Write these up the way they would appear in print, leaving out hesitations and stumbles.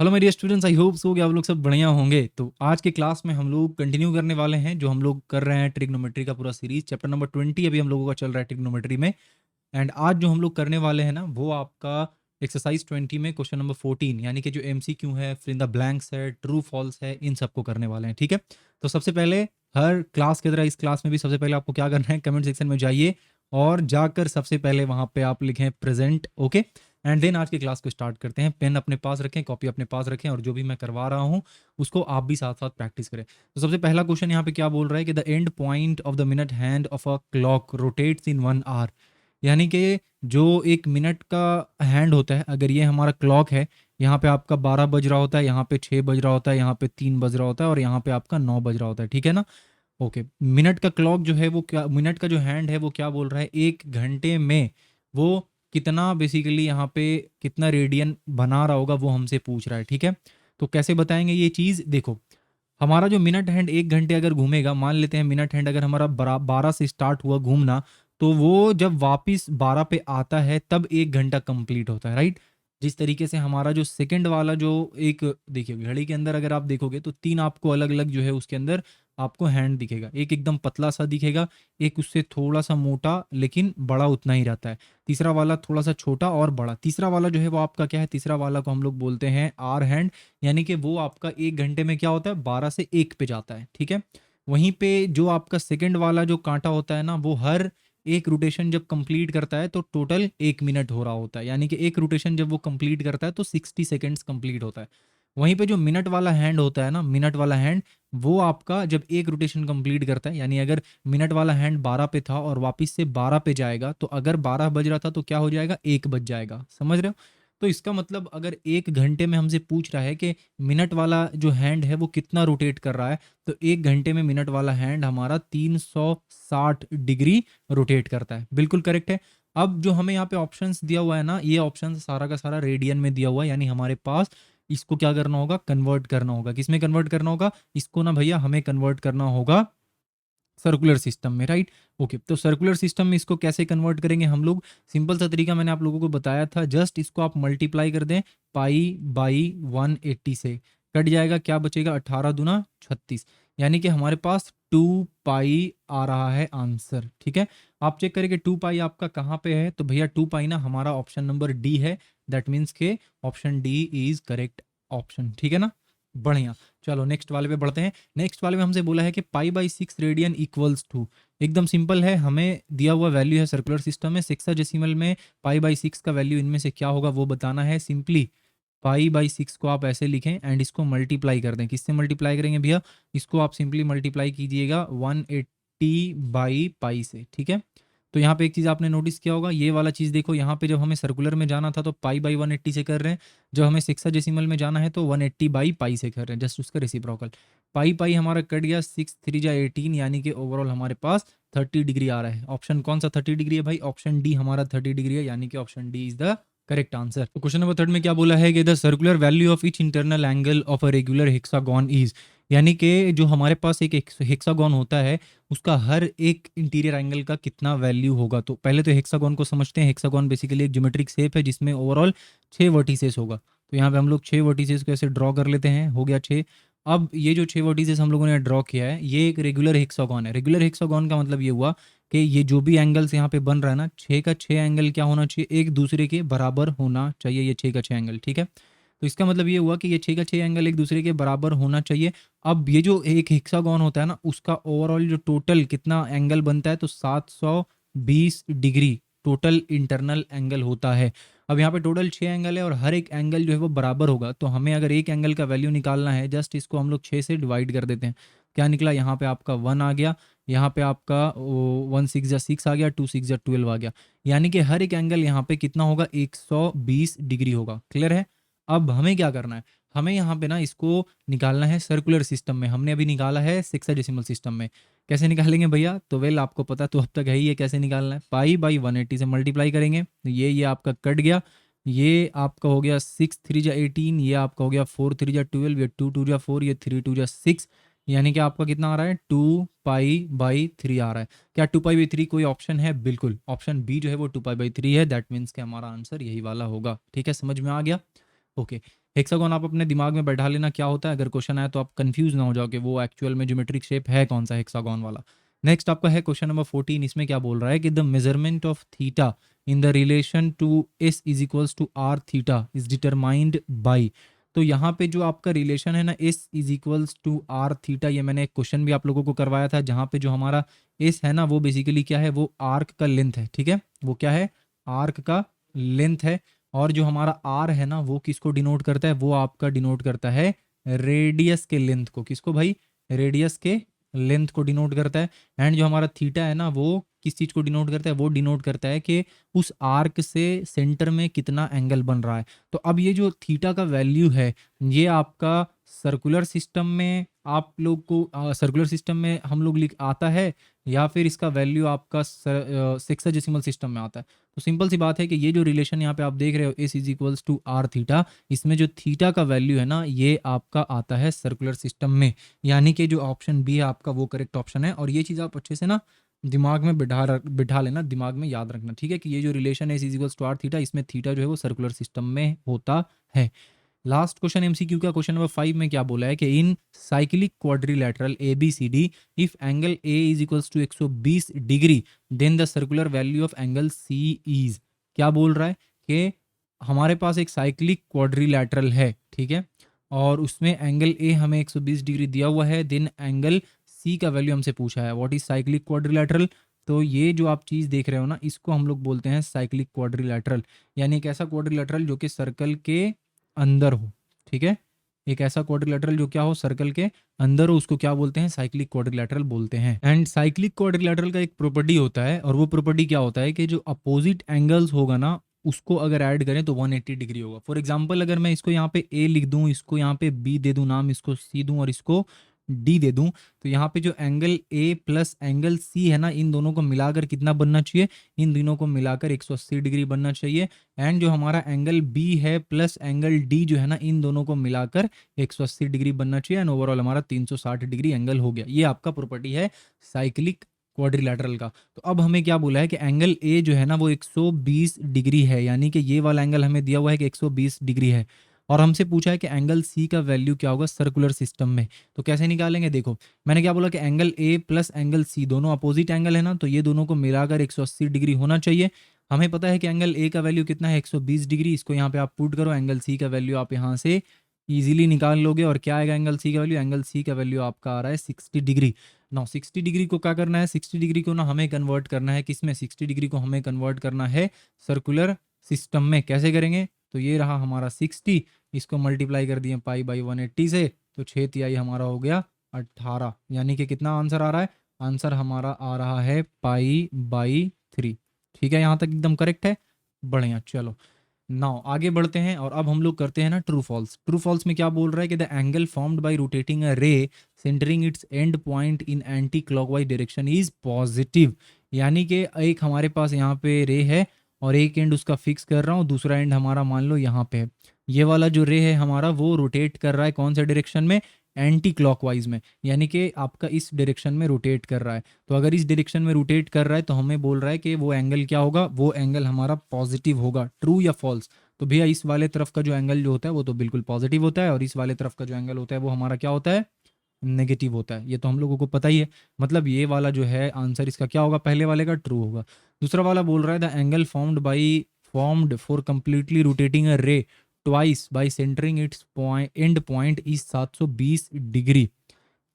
Hello मेरी students, I hope so कि आप लोग सब बढ़िया होंगे। तो आज के क्लास में हम लोग कंटिन्यू करने वाले हैं जो हम लोग कर रहे हैं ट्रिग्नोमेट्री का पूरा सीरीज। चैप्टर नंबर 20 अभी हम लोगों का चल रहा है ट्रिग्नोमेट्री में। एंड आज जो हम लोग करने वाले हैं ना, वो आपका एक्सरसाइज 20 में क्वेश्चन नंबर 14 यानी कि जो MCQ है, फिर इन द ब्लैंक्स है, ट्रू फॉल्स है, इन सबको करने वाले हैं। ठीक है, तो सबसे पहले हर क्लास की तरह इस क्लास में भी सबसे पहले आपको क्या करना है, कमेंट सेक्शन में जाइए और जाकर सबसे पहले वहाँ पे आप लिखें प्रेजेंट। ओके, एंड देन आज की क्लास को स्टार्ट करते हैं। पेन अपने पास रखें, कॉपी अपने पास रखें, और जो भी मैं करवा रहा हूँ उसको आप भी साथ साथ प्रैक्टिस करें। तो सबसे पहला क्वेश्चन यहाँ पे क्या बोल रहा है कि the end point of the minute hand of a clock rotates in 1 hour. यानी कि जो एक मिनट का हैंड होता है, अगर ये हमारा क्लॉक है, यहाँ पे आपका 12 बज रहा होता है, यहाँ पे 6 बज रहा होता है, यहाँ पे 3 बज रहा होता है और यहाँ पे आपका 9 बज रहा होता है। ठीक है ना। ओके, मिनट का क्लॉक जो है वो क्या, मिनट का जो हैंड है वो क्या बोल रहा है, 1 घंटे में वो कितना बेसिकली यहाँ पे कितना रेडियन बना रहा होगा वो हमसे पूछ रहा है। ठीक है, तो कैसे बताएंगे ये चीज़। देखो, हमारा जो मिनट हैंड 1 घंटे अगर घूमेगा, मान लेते हैं मिनट हैंड अगर हमारा 12 से स्टार्ट हुआ घूमना, तो वो जब वापस 12 पे आता है तब 1 घंटा कंप्लीट होता है, राइट। जिस तरीके से हमारा जो सेकंड वाला जो एक, देखिए घड़ी के अंदर अगर आप देखोगे तो 3 आपको अलग अलग जो है उसके अंदर आपको हैंड दिखेगा। एक एकदम पतला सा दिखेगा, एक उससे थोड़ा सा मोटा लेकिन बड़ा उतना ही रहता है, तीसरा वाला थोड़ा सा छोटा और बड़ा। तीसरा वाला जो है वो आपका क्या है, तीसरा वाला को हम लोग बोलते हैं आर हैंड, यानी कि वो आपका 1 घंटे में क्या होता है, 12 से 1 पे जाता है। ठीक है, वहीं पे जो आपका सेकंड वाला जो कांटा होता है ना, वो हर एक रोटेशन जब कंप्लीट करता है तो टोटल 1 मिनट हो रहा होता है, यानी कि एक रोटेशन जब वो कंप्लीट करता है तो 60 सेकेंड्स कंप्लीट होता है। वहीं पे जो मिनट वाला हैंड होता है ना, मिनट वाला हैंड वो आपका जब एक रोटेशन कंप्लीट करता है, यानी अगर मिनट वाला हैंड 12 पे था और वापस से 12 पे जाएगा, तो अगर 12 बज रहा था तो क्या हो जाएगा, 1 बज जाएगा। समझ रहे हो। तो इसका मतलब अगर 1 घंटे में हमसे पूछ रहा है कि मिनट वाला जो हैंड है वो कितना रोटेट कर रहा है, तो 1 घंटे में मिनट वाला हैंड हमारा 360 डिग्री रोटेट करता है। बिल्कुल करेक्ट है। अब जो हमें यहाँ पे ऑप्शंस दिया हुआ है ना, ये ऑप्शन सारा का सारा रेडियन में दिया हुआ है, यानी हमारे पास इसको क्या करना होगा, कन्वर्ट करना होगा। किसमें कन्वर्ट करना होगा इसको ना भैया, हमें कन्वर्ट करना होगा सर्कुलर सिस्टम में, राइट। ओके, तो सर्कुलर सिस्टम में इसको कैसे कन्वर्ट करेंगे हम लोग, सिंपल सा तरीका मैंने आप लोगों को बताया था। जस्ट इसको आप मल्टीप्लाई कर दें पाई बाई 180 से, कट जाएगा, क्या बचेगा, 18 दूना 36, यानी कि हमारे पास 2 पाई आ रहा है आंसर। ठीक है, आप चेक करें कि 2 पाई आपका कहाँ पे है, तो भैया 2 पाई ना हमारा ऑप्शन नंबर डी है। दैट मीन्स के option D is correct option. ठीक है ना, बढ़िया। चलो नेक्स्ट वाले पे बढ़ते हैं। नेक्स्ट वाले में हमसे बोला है कि पाई/6 रेडियन इक्वल्स टू, एकदम सिंपल है, हमें दिया हुआ वैल्यू है सर्कुलर सिस्टम में सेक्साडेसिमल में, पाई/6 का वैल्यू इनमें से क्या होगा वो बताना है। सिंपली पाई/6 को आप ऐसे लिखें एंड इसको मल्टीप्लाई कर दें। किससे मल्टीप्लाई करेंगे भैया, इसको आप सिंपली मल्टीप्लाई कीजिएगा 180/पाई से। ठीक है, तो यहाँ पे एक चीज़ आपने नोटिस किया होगा, ये वाला चीज़ देखो, यहाँ पे जब हमें सर्कुलर में जाना था तो पाई/180 से कर रहे हैं, जब हमें सेक्साडेसिमल में जाना है तो 180/पाई से कर रहे हैं, जस्ट उसका रेसिप्रोकल। पाई पाई हमारा कट गया, 6×3 = 18, यानी कि ओवरऑल हमारे पास 30 डिग्री आ रहा है। ऑप्शन कौन सा 30 डिग्री है भाई, ऑप्शन डी हमारा 30 डिग्री है, यानी कि option D is the correct answer. तो क्वेश्चन नंबर 3 में क्या बोला है कि the circular value of each internal angle of a regular hexagon is, यानी कि जो हमारे पास एक हेक्सागोन होता है उसका हर एक इंटीरियर एंगल का कितना वैल्यू होगा। तो पहले तो हेक्सागोन को समझते हैं। हेक्सागोन बेसिकली एक ज्योमेट्रिक शेप है जिसमें ओवरऑल 6 वर्टिसेस होगा। तो यहाँ पे हम लोग 6 वर्टिसेस को ऐसे ड्रॉ कर लेते हैं, हो गया 6। अब ये जो 6 वर्टिसेस हम लोगों ने ड्रॉ किया है, ये एक रेगुलर हेक्सागोन है। रेगुलर हेक्सागोन का मतलब ये हुआ कि ये जो भी एंगल्स यहाँ पे बन रहा है ना, 6 का 6 एंगल क्या होना चाहिए, एक दूसरे के बराबर होना चाहिए, ये 6 का 6 एंगल। ठीक है, तो इसका मतलब ये हुआ कि ये 6 का 6 एंगल एक दूसरे के बराबर होना चाहिए। अब ये जो एक हेक्सागोन होता है ना, उसका ओवरऑल जो टोटल कितना एंगल बनता है, तो 720 डिग्री टोटल इंटरनल एंगल होता है। अब यहाँ पे टोटल 6 एंगल है और हर एक एंगल जो है वो बराबर होगा, तो हमें अगर एक एंगल का वैल्यू निकालना है, जस्ट इसको हम लोग 6 से डिवाइड कर देते हैं। क्या निकला, यहाँ पे आपका 1 आ गया, यहाँ पे आपका 1 6 आ गया, 2 6 12 आ गया, यानी कि हर एक एंगल यहाँ पे कितना होगा, 120 डिग्री होगा। क्लियर है। अब हमें क्या करना है, हमें यहाँ पे ना इसको निकालना है सर्कुलर सिस्टम में। हमने अभी निकाला है हेक्साडेसिमल सिस्टम में। कैसे निकालेंगे भैया, तो वेल आपको पता तो अब तक है ही है कैसे निकालना है। पाई/180 से मल्टीप्लाई करेंगे, तो ये आपका कट गया, ये आपका हो गया 6×3 = 18, ये आपका हो गया 4×3 = 12, ये 2×2 = 4, ये 3×2 = 6, यानी कि आपका कितना आ रहा है, 2 पाई/3 आ रहा है। क्या 2 पाई/3 कोई ऑप्शन है, बिल्कुल ऑप्शन बी जो है वो 2 पाई/3 है। दैट मीन्स कि हमारा आंसर यही वाला होगा। ठीक है, समझ में आ गया। ओके, हेक्सागोन आप अपने दिमाग में बैठा लेना क्या होता है, अगर क्वेश्चन आया तो आप कंफ्यूज ना हो जाओ कि वो एक्चुअल में ज्योमेट्रिक शेप है कौन सा हेक्सागोन वाला। नेक्स्ट आपका है क्वेश्चन नंबर 14। इसमें क्या बोल रहा है कि the measurement of theta in the relation to S is equals to R theta is determined by. तो यहाँ पे जो आपका रिलेशन है ना S is equals to R theta, ये मैंने एक क्वेश्चन भी आप लोगों को करवाया था, जहाँ पे जो हमारा एस है ना वो बेसिकली क्या है, वो आर्क का लेंथ है। ठीक है, वो क्या है, आर्क का लेंथ है। और जो हमारा आर है ना वो किसको डिनोट करता है, वो आपका डिनोट करता है रेडियस के लेंथ को। किसको भाई, रेडियस के लेंथ को डिनोट करता है। एंड जो हमारा थीटा है ना वो किस चीज़ को डिनोट करता है, वो डिनोट करता है कि उस आर्क से सेंटर में कितना एंगल बन रहा है। तो अब ये जो थीटा का वैल्यू है ये आपका सर्कुलर सिस्टम में आप लोग को सर्कुलर सिस्टम में हम लोग लिख आता है, या फिर इसका वैल्यू आपका सेक्साडेसिमल सिस्टम में आता है। तो सिंपल सी बात है कि ये जो रिलेशन यहाँ पे आप देख रहे हो S is equals to R theta, इसमें जो थीटा का वैल्यू है ना ये आपका आता है सर्कुलर सिस्टम में, यानी कि जो ऑप्शन बी है आपका वो करेक्ट ऑप्शन है। और ये चीज़ आप अच्छे से ना दिमाग में बिठा लेना, दिमाग में याद रखना, ठीक है, कि ये जो रिलेशन है S is equals to R theta, इसमें थीटा जो है वो सर्कुलर सिस्टम में होता है। लास्ट क्वेश्चन एमसीक्यू का क्वेश्चन नंबर 5 में क्या बोला है कि in cyclic quadrilateral A B C D if angle A is equals to 120 degree then the circular value of angle C is. क्या बोल रहा है कि हमारे पास एक साइक्लिक क्वाड्रिलैटरल है, ठीक है, और उसमें एंगल ए हमें 120 डिग्री दिया हुआ है, देन एंगल सी का वैल्यू हमसे पूछा है। What is cyclic quadrilateral? तो ये जो आप चीज़ देख रहे हो ना इसको हम लोग बोलते हैं साइक्लिक क्वाड्रिलैटरल, यानी एक ऐसा क्वाड्रिलैटरल जो कि सर्कल के अंदर हो। ठीक है, एक ऐसा क्वाड्रिलैटरल जो क्या हो, सर्कल के अंदर हो, उसको क्या बोलते हैं, साइक्लिक क्वाड्रिलैटरल बोलते हैं। एंड साइक्लिक क्वाड्रिलैटरल का एक प्रॉपर्टी होता है, और वो प्रॉपर्टी क्या होता है कि जो अपोजिट एंगल्स होगा ना उसको अगर ऐड करें तो 180 डिग्री होगा। फॉर एग्जांपल अगर मैं इसको यहाँ पे ए लिख दूं, इसको यहाँ पे बी दे दूं नाम, इसको सी दूं और इसको डी दे दूं, तो यहाँ पे जो angle A plus angle C है ना इन दोनों को मिलाकर कितना बनना चाहिए, इन दोनों को मिलाकर 180 डिग्री बनना चाहिए। एंड जो हमारा एंगल बी है प्लस एंगल डी जो है ना इन दोनों को मिलाकर 180 डिग्री बनना चाहिए। एंड ओवरऑल हमारा 360 डिग्री एंगल हो गया। ये आपका प्रॉपर्टी है साइक्लिक क्वाड्रिलैटरल का। तो अब हमें क्या बोला है कि एंगल ए जो है ना वो 120 डिग्री है, यानी कि ये वाला एंगल हमें दिया हुआ है कि 120 डिग्री है, और हमसे पूछा है कि एंगल सी का वैल्यू क्या होगा सर्कुलर सिस्टम में। तो कैसे निकालेंगे, देखो मैंने क्या बोला कि angle A plus angle C दोनों अपोजिट एंगल है ना, तो ये दोनों को मिलाकर 180 डिग्री होना चाहिए। हमें पता है कि एंगल ए का वैल्यू कितना है 120 डिग्री, इसको यहाँ पे आप पुट करो, एंगल सी का वैल्यू आप यहाँ से इजीली निकाल लोगे। और क्या आएगा एंगल सी का वैल्यू, एंगल सी का वैल्यू आपका आ रहा है 60 डिग्री। नौ 60 डिग्री को क्या करना है, 60 डिग्री को ना हमें कन्वर्ट करना है किसमें, 60 डिग्री को हमें कन्वर्ट करना है सर्कुलर सिस्टम में। कैसे करेंगे, तो ये रहा हमारा 60, इसको मल्टीप्लाई कर दिए पाई बाई 180 से, तो 6 तिहाई हमारा हो गया 18, यानी कि कितना आंसर आ रहा है, आंसर हमारा आ रहा है पाई बाई 3। ठीक है, यहाँ तक एकदम करेक्ट है, बढ़िया। चलो नाउ आगे बढ़ते हैं और अब हम लोग करते हैं ना ट्रू फॉल्स। ट्रू फॉल्स में क्या बोल रहा है कि the angle formed by rotating a ray centering its end point in anti clockwise direction is positive. यानी कि एक हमारे पास यहाँ पे रे है और एक एंड उसका फिक्स कर रहा हूँ, दूसरा एंड हमारा मान लो यहाँ पे है। ये वाला जो रे है हमारा वो रोटेट कर रहा है कौन से डायरेक्शन में, एंटी क्लॉकवाइज में, यानी कि आपका इस डायरेक्शन में रोटेट कर रहा है। तो अगर इस डायरेक्शन में रोटेट कर रहा है तो हमें बोल रहा है कि वो एंगल क्या होगा, वो एंगल हमारा पॉजिटिव होगा। ट्रू या फॉल्स? तो भैया इस वाले तरफ का जो एंगल जो होता है वो तो बिल्कुल पॉजिटिव होता है, और इस वाले तरफ का जो एंगल होता है वो हमारा क्या होता है, नेगेटिव होता है। ये तो हम लोगों को पता ही है। मतलब ये वाला जो है आंसर इसका क्या होगा, पहले वाले का ट्रू होगा। दूसरा वाला बोल रहा है the angle formed for completely rotating a ray twice by centering its end point is 720 degree.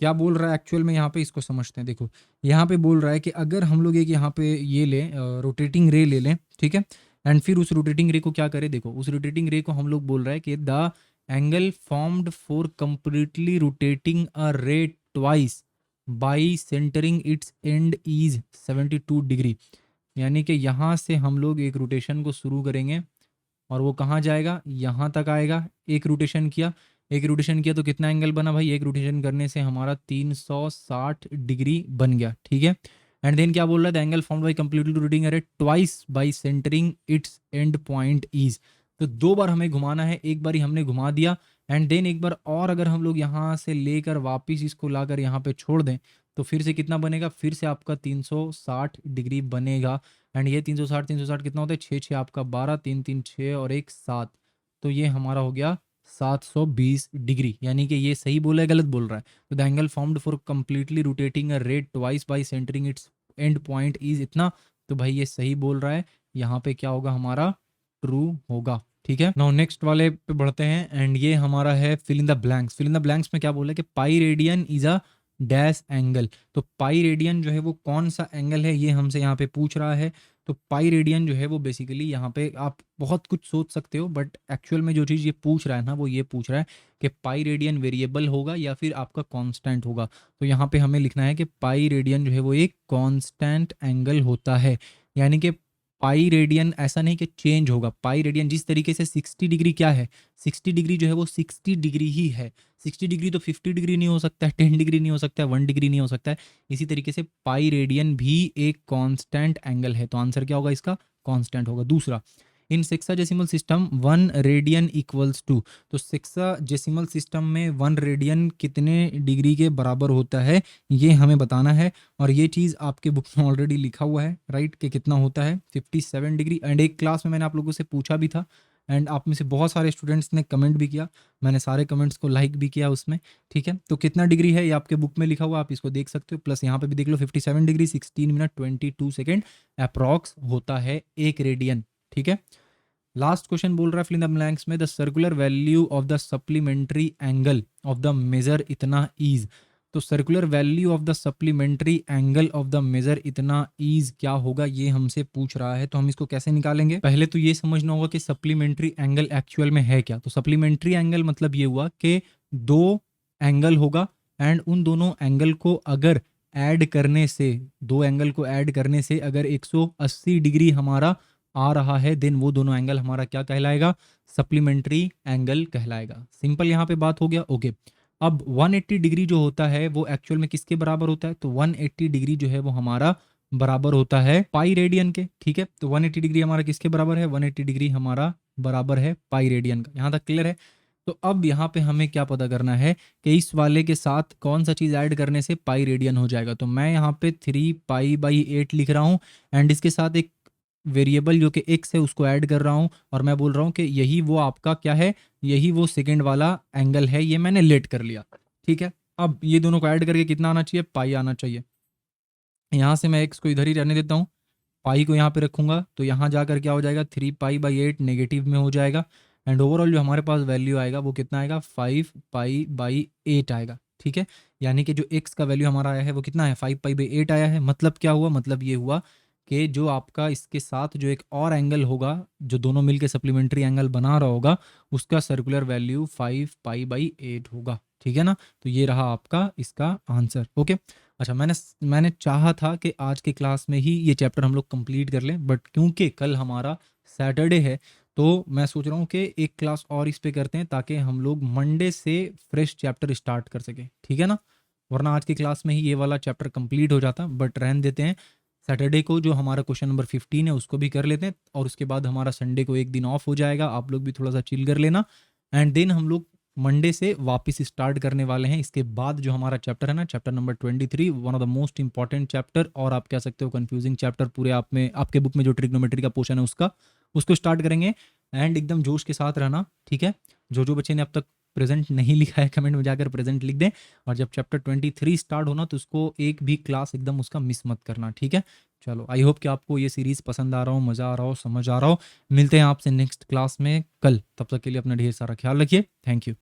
क्या बोल रहा है एक्चुअल में, यहाँ पे इसको समझते हैं। देखो यहाँ पे बोल रहा है कि अगर हम लोग एक यहाँ पे ये लें रोटेटिंग रे ले लें, ठीक है, एंड फिर उस रोटेटिंग रे को क्या करें, देखो उस रोटेटिंग रे को हम लोग बोल रहा है कि the angle formed for completely rotating a ray twice by centering its end is 72 degree. यानी कि यहाँ से हम लोग एक रोटेशन को शुरू करेंगे और वो कहाँ जाएगा, यहाँ तक आएगा। एक रोटेशन किया, एक रोटेशन किया तो कितना एंगल बना भाई, एक रोटेशन करने से हमारा 360 डिग्री बन गया। ठीक है, एंड देन क्या बोल रहा है, the angle formed by completely rotating a ray twice by centering its end point is. तो दो बार हमें घुमाना है, एक बार ही हमने घुमा दिया, एंड देन एक बार और अगर हम लोग यहाँ से लेकर वापिस इसको लाकर यहाँ पे छोड़ दें तो फिर से कितना बनेगा, फिर से आपका 360 डिग्री बनेगा। एंड ये 360 कितना होता है, 6 6 आपका 12, 3 3 6 और 1 7, तो ये हमारा हो गया 720 डिग्री, यानी कि ये सही बोला है गलत बोल रहा है? तो the angle formed for completely rotating a ray twice by centering its end point is इतना। तो भाई ये सही बोल रहा है, यहाँ पे क्या होगा हमारा ट्रू होगा। ठीक है, नाउ नेक्स्ट वाले पे बढ़ते हैं एंड ये हमारा है fill in the blanks. Fill in the blanks में क्या बोला है कि pi radian is a dash angle. तो पाई रेडियन जो है वो कौन सा एंगल है, ये हमसे यहाँ पे पूछ रहा है। तो पाई रेडियन जो है वो बेसिकली यहाँ पे आप बहुत कुछ सोच सकते हो, बट एक्चुअल में जो चीज़ ये पूछ रहा है ना, वो ये पूछ रहा है कि पाई रेडियन वेरिएबल होगा या फिर आपका कांस्टेंट होगा। तो यहाँ पे हमें लिखना है कि पाई रेडियन जो है वो एक कांस्टेंट एंगल होता है, यानी कि पाई रेडियन ऐसा नहीं कि चेंज होगा। पाई रेडियन जिस तरीके से 60 डिग्री क्या है, 60 डिग्री जो है वो 60 डिग्री ही है। 60 डिग्री तो 50 डिग्री नहीं हो सकता है, 10 डिग्री नहीं हो सकता है, 1 डिग्री नहीं हो सकता है। इसी तरीके से पाई रेडियन भी एक कांस्टेंट एंगल है। तो आंसर क्या होगा इसका, कांस्टेंट होगा। दूसरा, in sexagesimal system 1 radian equals to. तो सेक्साडेसिमल सिस्टम में 1 रेडियन कितने डिग्री के बराबर होता है, ये हमें बताना है। और ये चीज़ आपके बुक में ऑलरेडी लिखा हुआ है, राइट, कि कितना होता है 57 डिग्री। एंड एक क्लास में मैंने आप लोगों से पूछा भी था, एंड आप में से बहुत सारे स्टूडेंट्स ने कमेंट भी किया, मैंने सारे कमेंट्स को लाइक भी किया उसमें। ठीक है, तो कितना डिग्री है ये आपके बुक में लिखा हुआ, आप इसको देख सकते हो। प्लस यहाँ पे भी देख लो 57 डिग्री 16 मिनट 22 सेकेंड अप्रॉक्स होता है 1 रेडियन। ठीक है, लास्ट क्वेश्चन बोल रहा है फिल इन द ब्लैंक्स में the circular value of the supplementary angle of the major इतना इज। तो circular value of the supplementary angle of the major इतना इज क्या होगा, ये हमसे पूछ रहा है। तो हम इसको कैसे निकालेंगे, पहले तो ये समझना होगा कि सप्लीमेंट्री एंगल एक्चुअल में है क्या। तो सप्लीमेंट्री एंगल मतलब ये हुआ कि 2 एंगल होगा एंड उन दोनों एंगल को अगर ऐड करने से, 2 एंगल को ऐड करने से अगर 180 डिग्री हमारा आ रहा है, देन वो दोनों एंगल हमारा क्या कहलाएगा, सप्लीमेंट्री एंगल कहलाएगा। सिंपल यहाँ पे बात हो गया। ओके, अब 180 डिग्री जो होता है वो एक्चुअल में किसके बराबर होता है, तो 180 डिग्री जो है वो हमारा बराबर होता है पाई रेडियन के। ठीक है, तो 180 डिग्री हमारा किसके बराबर है, 180 डिग्री हमारा बराबर है पाई रेडियन का। यहाँ तक क्लियर है। तो अब यहाँ पे हमें क्या पता करना है कि इस वाले के साथ कौन सा चीज़ ऐड करने से पाई रेडियन हो जाएगा। तो मैं यहाँ पे 3 पाई/8 लिख रहा हूँ एंड इसके साथ एक वेरिएबल जो कि एक्स है उसको ऐड कर रहा हूँ, और मैं बोल रहा हूँ कि यही वो आपका क्या है, यही वो सेकंड वाला एंगल है, ये मैंने लेट कर लिया। ठीक है, अब ये दोनों को ऐड करके कितना आना चाहिए, पाई आना चाहिए। यहाँ से मैं एक्स को इधर ही रहने देता हूँ, पाई को यहाँ पे रखूंगा, तो यहाँ जाकर क्या हो जाएगा 3 पाई/8 नेगेटिव में हो जाएगा। एंड ओवरऑल जो हमारे पास वैल्यू आएगा वो कितना आएगा, 5 पाई/8 आएगा। ठीक है, यानी कि जो एक्स का वैल्यू हमारा आया है वो कितना है, 5 पाई/8 आया है। मतलब क्या हुआ, मतलब ये हुआ कि जो आपका इसके साथ जो एक और एंगल होगा, जो दोनों मिलके सप्लीमेंट्री एंगल बना रहा होगा, उसका सर्कुलर वैल्यू 5 पाई/8 होगा। ठीक है ना, तो ये रहा आपका इसका आंसर। ओके, अच्छा, मैंने चाहा था कि आज की क्लास में ही ये चैप्टर हम लोग कंप्लीट कर लें, बट क्योंकि कल हमारा सैटरडे है तो मैं सोच रहा हूँ कि एक क्लास और इस पे करते हैं ताकि हम लोग मंडे से फ्रेश चैप्टर स्टार्ट कर सकें। ठीक है ना, वरना आज की क्लास में ही ये वाला चैप्टर कंप्लीट हो जाता, बट रहने देते हैं। सैटरडे को जो हमारा क्वेश्चन नंबर 15 है उसको भी कर लेते हैं, और उसके बाद हमारा संडे को एक दिन ऑफ हो जाएगा, आप लोग भी थोड़ा सा चिल कर लेना। एंड देन हम लोग मंडे से वापस स्टार्ट करने वाले हैं। इसके बाद जो हमारा चैप्टर है ना, chapter number 23, one of the most important chapter, और आप कह सकते हो कंफ्यूजिंग चैप्टर पूरे आप में, आपके बुक में जो ट्रिग्नोमेट्री का पोर्शन है उसको स्टार्ट करेंगे। एंड एकदम जोश के साथ रहना। ठीक है, जो बच्चे ने अब तक प्रेजेंट नहीं लिखा है कमेंट में जाकर प्रेजेंट लिख दें, और जब चैप्टर 23 स्टार्ट होना तो उसको एक भी क्लास एकदम उसका मिस मत करना। ठीक है, चलो, आई होप कि आपको ये सीरीज़ पसंद आ रहा हो, मज़ा आ रहा हो, समझ आ रहा हो। मिलते हैं आपसे नेक्स्ट क्लास में कल, तब तक के लिए अपना ढेर सारा ख्याल रखिए। Thank you.